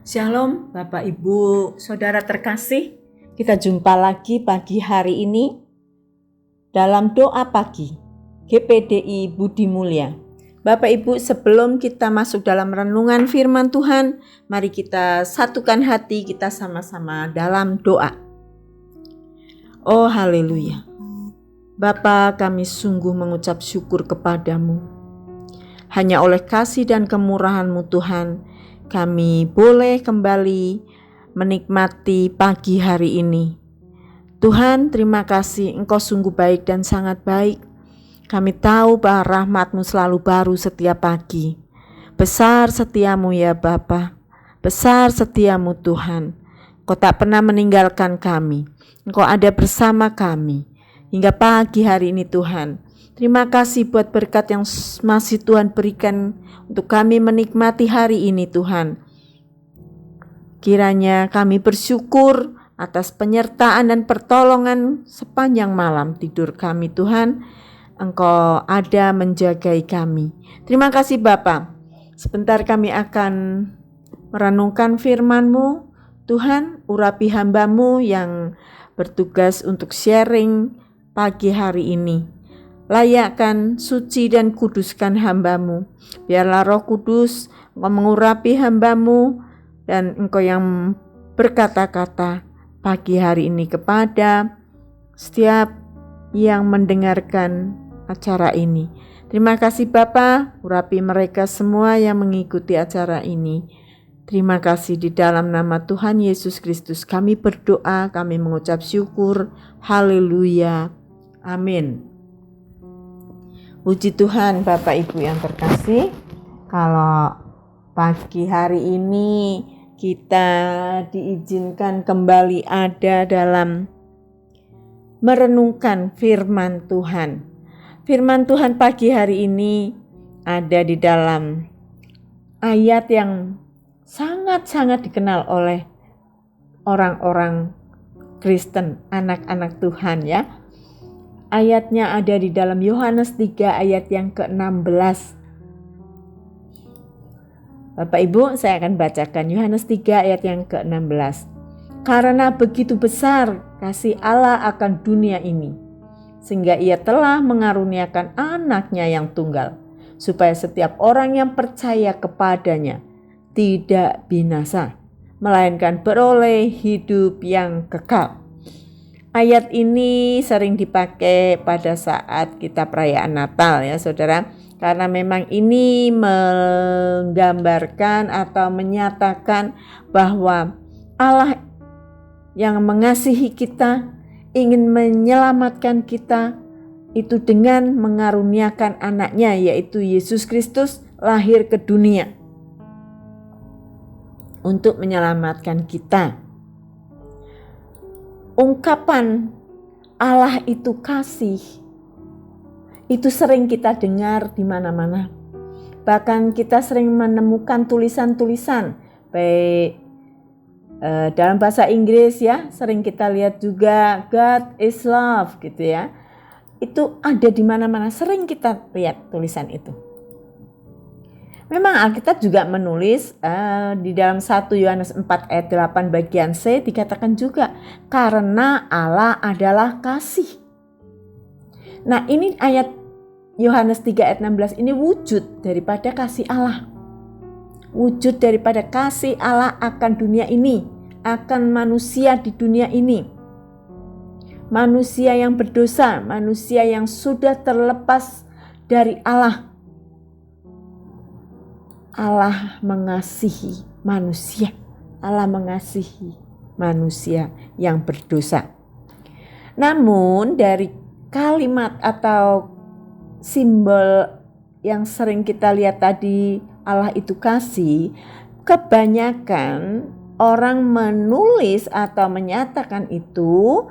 Shalom Bapak Ibu, Saudara terkasih. Kita jumpa lagi pagi hari ini dalam doa pagi GPDI Budi Mulya. Bapak Ibu, sebelum kita masuk dalam renungan firman Tuhan, mari kita satukan hati kita sama-sama dalam doa. Oh haleluya. Bapa, kami sungguh mengucap syukur kepadamu. Hanya oleh kasih dan kemurahan-Mu Tuhan, kami boleh kembali menikmati pagi hari ini. Tuhan, terima kasih, Engkau sungguh baik dan sangat baik. Kami tahu bahwa rahmat-Mu selalu baru setiap pagi. Besar setiamu ya Bapa, besar setiamu Tuhan. Engkau tak pernah meninggalkan kami. Engkau ada bersama kami hingga pagi hari ini Tuhan. Terima kasih buat berkat yang masih Tuhan berikan untuk kami menikmati hari ini Tuhan. Kiranya kami bersyukur atas penyertaan dan pertolongan sepanjang malam tidur kami Tuhan. Engkau ada menjagai kami. Terima kasih Bapa. Sebentar kami akan merenungkan firman-Mu. Tuhan, urapi hamba-Mu yang bertugas untuk sharing pagi hari ini. Layakkan, suci dan kuduskan hamba-Mu. Biarlah Roh Kudus Engkau mengurapi hamba-Mu dan Engkau yang berkata-kata pagi hari ini kepada setiap yang mendengarkan acara ini. Terima kasih Bapa, urapi mereka semua yang mengikuti acara ini. Terima kasih di dalam nama Tuhan Yesus Kristus kami berdoa, kami mengucap syukur. Haleluya. Amin. Puji Tuhan Bapak Ibu yang terkasih, kalau pagi hari ini kita diizinkan kembali ada dalam merenungkan firman Tuhan. Firman Tuhan pagi hari ini ada di dalam ayat yang sangat-sangat dikenal oleh orang-orang Kristen, anak-anak Tuhan ya. Ayatnya ada di dalam Yohanes 3 ayat yang ke-16. Bapak Ibu, saya akan bacakan Yohanes 3 ayat yang ke-16. Karena begitu besar kasih Allah akan dunia ini, sehingga Ia telah mengaruniakan anaknya yang tunggal, supaya setiap orang yang percaya kepadanya tidak binasa, melainkan beroleh hidup yang kekal. Ayat ini sering dipakai pada saat kita perayaan Natal ya saudara, karena memang ini menggambarkan atau menyatakan bahwa Allah yang mengasihi kita, ingin menyelamatkan kita itu dengan mengaruniakan anaknya yaitu Yesus Kristus lahir ke dunia untuk menyelamatkan kita. Ungkapan Allah itu kasih itu sering kita dengar di mana-mana. Bahkan kita sering menemukan tulisan-tulisan baik dalam bahasa Inggris ya, sering kita lihat juga God is love gitu ya. Itu ada di mana-mana, sering kita lihat tulisan itu. Memang Alkitab juga menulis di dalam 1 Yohanes 4 ayat 8 bagian C dikatakan juga karena Allah adalah kasih. Nah ini ayat Yohanes 3 ayat 16 ini wujud daripada kasih Allah. Wujud daripada kasih Allah akan dunia ini, akan manusia di dunia ini. Manusia yang berdosa, manusia yang sudah terlepas dari Allah. Allah mengasihi manusia. Allah mengasihi manusia yang berdosa. Namun dari kalimat atau simbol yang sering kita lihat tadi Allah itu kasih, kebanyakan orang menulis atau menyatakan itu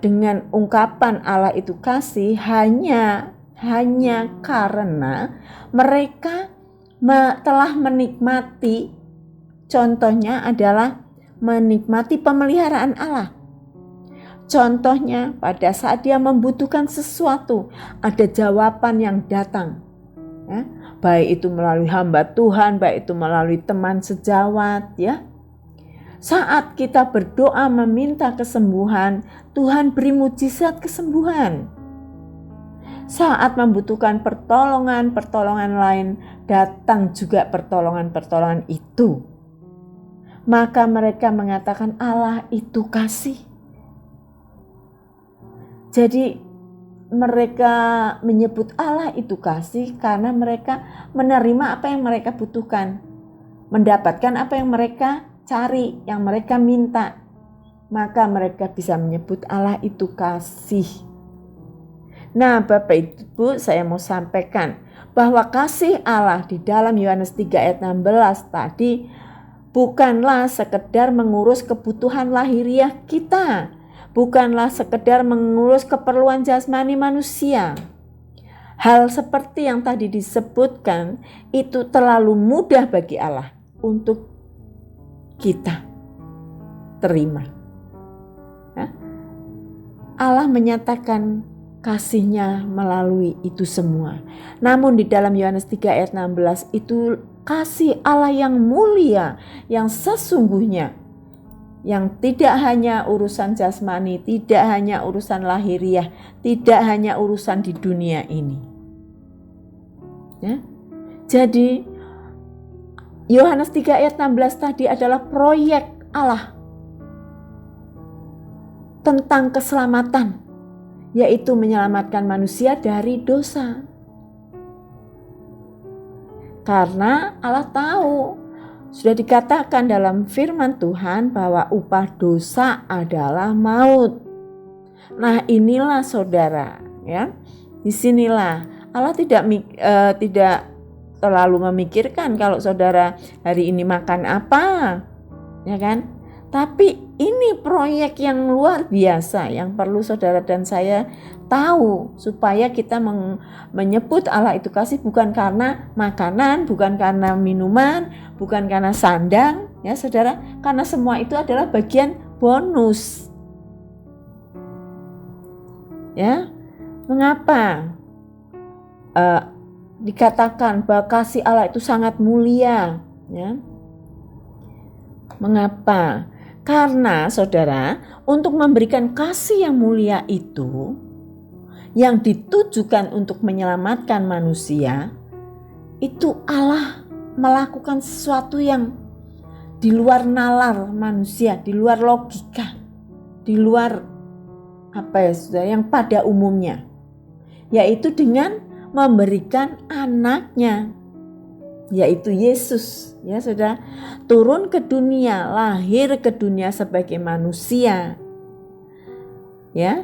dengan ungkapan Allah itu kasih hanya karena mereka telah menikmati, contohnya adalah menikmati pemeliharaan Allah. Contohnya pada saat dia membutuhkan sesuatu, ada jawaban yang datang. Ya. baik itu melalui hamba Tuhan, baik itu melalui teman sejawat, ya. Saat kita berdoa meminta kesembuhan, Tuhan beri mujizat kesembuhan. Saat membutuhkan pertolongan lain, datang juga pertolongan itu. Maka mereka mengatakan Allah itu kasih. Jadi mereka menyebut Allah itu kasih karena mereka menerima apa yang mereka butuhkan, mendapatkan apa yang mereka cari, yang mereka minta. Maka mereka bisa menyebut Allah itu kasih. Nah, Bapak Ibu, saya mau sampaikan bahwa kasih Allah di dalam Yohanes 3 ayat 16 tadi bukanlah sekedar mengurus kebutuhan lahiriah kita, bukanlah sekedar mengurus keperluan jasmani manusia. Hal seperti yang tadi disebutkan itu terlalu mudah bagi Allah untuk kita terima. Allah menyatakan kasih-Nya melalui itu semua. Namun di dalam Yohanes 3 ayat 16 itu kasih Allah yang mulia, yang sesungguhnya, yang tidak hanya urusan jasmani, tidak hanya urusan lahiriah, tidak hanya urusan di dunia ini. Ya. Jadi Yohanes 3 ayat 16 tadi adalah proyek Allah tentang keselamatan, yaitu menyelamatkan manusia dari dosa. Karena Allah tahu, sudah dikatakan dalam firman Tuhan bahwa upah dosa adalah maut. Nah, inilah saudara, ya. Disinilah Allah tidak terlalu memikirkan kalau saudara hari ini makan apa, ya kan? Tapi ini proyek yang luar biasa yang perlu saudara dan saya tahu supaya kita menyebut Allah itu kasih bukan karena makanan, bukan karena minuman, bukan karena sandang, ya saudara, karena semua itu adalah bagian bonus. Ya, mengapa dikatakan bahwa kasih Allah itu sangat mulia? Ya, mengapa? Karena saudara, untuk memberikan kasih yang mulia itu, yang ditujukan untuk menyelamatkan manusia, itu Allah melakukan sesuatu yang di luar nalar manusia, di luar logika, di luar saudara, yang pada umumnya, yaitu dengan memberikan anaknya, yaitu Yesus, ya saudara, turun ke dunia, lahir ke dunia sebagai manusia. Ya,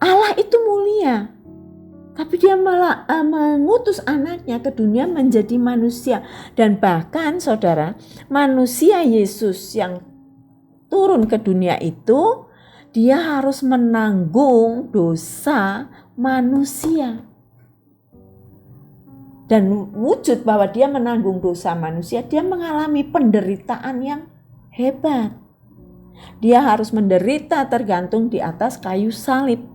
Allah itu mulia, tapi dia malah mengutus anaknya ke dunia menjadi manusia. Dan bahkan saudara, manusia Yesus yang turun ke dunia itu, dia harus menanggung dosa manusia. Dan wujud bahwa dia menanggung dosa manusia, dia mengalami penderitaan yang hebat. Dia harus menderita tergantung di atas kayu salib.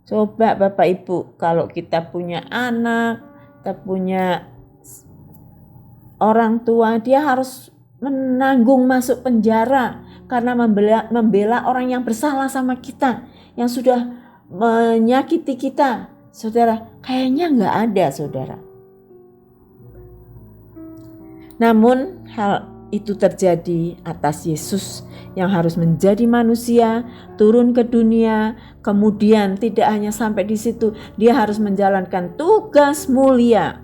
Coba Bapak Ibu, kalau kita punya anak, kita punya orang tua, dia harus menanggung masuk penjara karena membela orang yang bersalah sama kita, yang sudah menyakiti kita. Saudara, kayaknya nggak ada, saudara. Namun hal itu terjadi atas Yesus yang harus menjadi manusia, turun ke dunia, kemudian tidak hanya sampai di situ, dia harus menjalankan tugas mulia,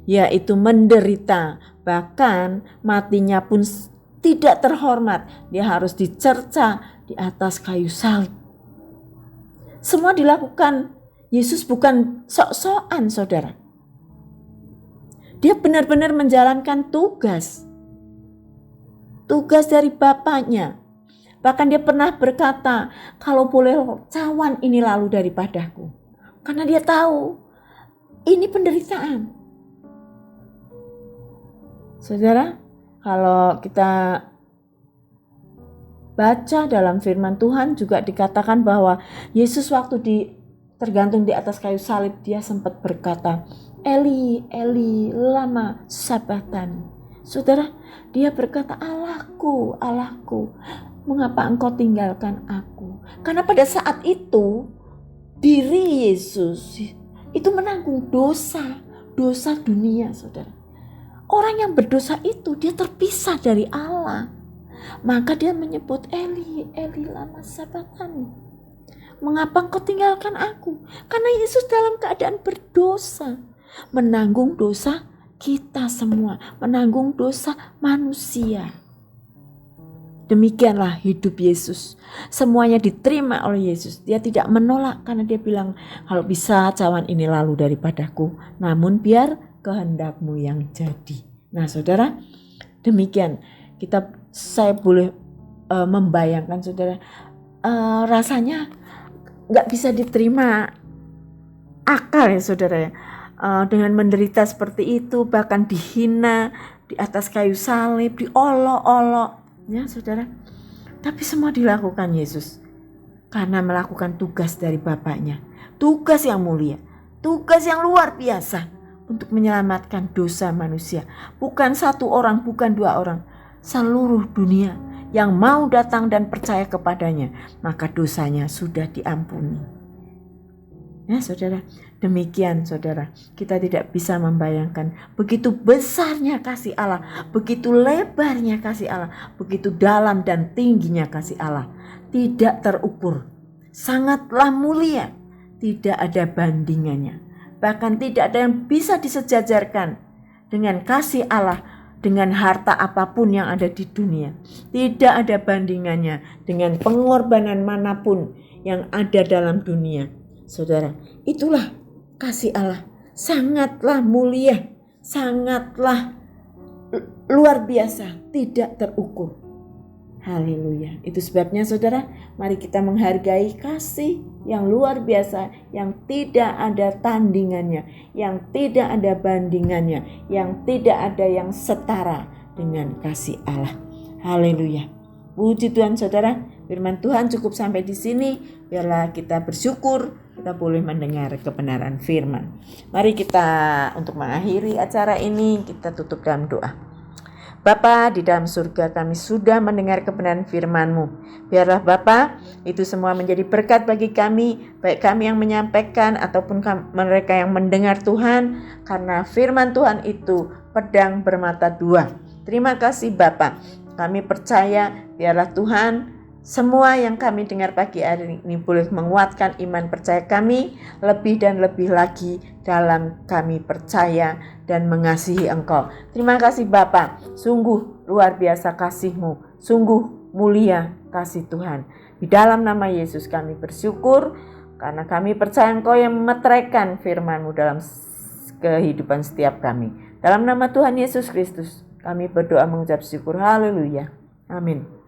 yaitu menderita, bahkan matinya pun tidak terhormat, dia harus dicerca di atas kayu salib. Semua dilakukan Yesus bukan sok-sokan, saudara. Dia benar-benar menjalankan tugas dari Bapaknya. Bahkan dia pernah berkata, kalau boleh cawan ini lalu daripadaku. Karena dia tahu ini penderitaan. Saudara, kalau kita baca dalam firman Tuhan juga dikatakan bahwa Yesus waktu tergantung di atas kayu salib, dia sempat berkata, Eli, Eli, lama sabachthani. Saudara, dia berkata, Allahku, Allahku, mengapa engkau tinggalkan aku? Karena pada saat itu, diri Yesus itu menanggung dosa dunia, saudara. Orang yang berdosa itu, dia terpisah dari Allah. Maka dia menyebut, Eli, Eli, lama sabachthani. Mengapa engkau tinggalkan aku? Karena Yesus dalam keadaan berdosa, menanggung dosa kita semua, menanggung dosa manusia. Demikianlah hidup Yesus. Semuanya diterima oleh Yesus. Dia tidak menolak karena dia bilang, kalau bisa cawan ini lalu daripadaku, namun biar kehendakmu yang jadi. Nah saudara, demikian saya boleh membayangkan saudara, rasanya gak bisa diterima akal ya saudara ya. Dengan menderita seperti itu, bahkan dihina di atas kayu salib, diolok-olok ya saudara. Tapi semua dilakukan Yesus karena melakukan tugas dari Bapaknya, tugas yang mulia, tugas yang luar biasa untuk menyelamatkan dosa manusia. Bukan satu orang, bukan dua orang, seluruh dunia yang mau datang dan percaya kepadanya, maka dosanya sudah diampuni. Ya saudara, demikian saudara, kita tidak bisa membayangkan begitu besarnya kasih Allah, begitu lebarnya kasih Allah, begitu dalam dan tingginya kasih Allah. Tidak terukur, sangatlah mulia, tidak ada bandingannya. Bahkan tidak ada yang bisa disejajarkan dengan kasih Allah, dengan harta apapun yang ada di dunia. Tidak ada bandingannya dengan pengorbanan manapun yang ada dalam dunia. Saudara, itulah kasih Allah, sangatlah mulia, sangatlah luar biasa, tidak terukur. Haleluya. Itu sebabnya saudara, mari kita menghargai kasih yang luar biasa, yang tidak ada tandingannya, yang tidak ada bandingannya, yang tidak ada yang setara dengan kasih Allah. Haleluya. Puji Tuhan saudara, firman Tuhan cukup sampai di sini. Biarlah kita bersyukur kita boleh mendengar kebenaran firman. Mari kita untuk mengakhiri acara ini kita tutup dalam doa. Bapa di dalam surga, kami sudah mendengar kebenaran firman-Mu. Biarlah Bapa itu semua menjadi berkat bagi kami, baik kami yang menyampaikan ataupun mereka yang mendengar Tuhan, karena firman Tuhan itu pedang bermata dua. Terima kasih Bapa. Kami percaya biarlah Tuhan semua yang kami dengar pagi hari ini boleh menguatkan iman percaya kami lebih dan lebih lagi dalam kami percaya dan mengasihi Engkau. Terima kasih Bapa, sungguh luar biasa kasih-Mu, sungguh mulia kasih Tuhan. Di dalam nama Yesus kami bersyukur karena kami percaya Engkau yang memeteraikan firman-Mu dalam kehidupan setiap kami. Dalam nama Tuhan Yesus Kristus kami berdoa mengucap syukur. Haleluya. Amin.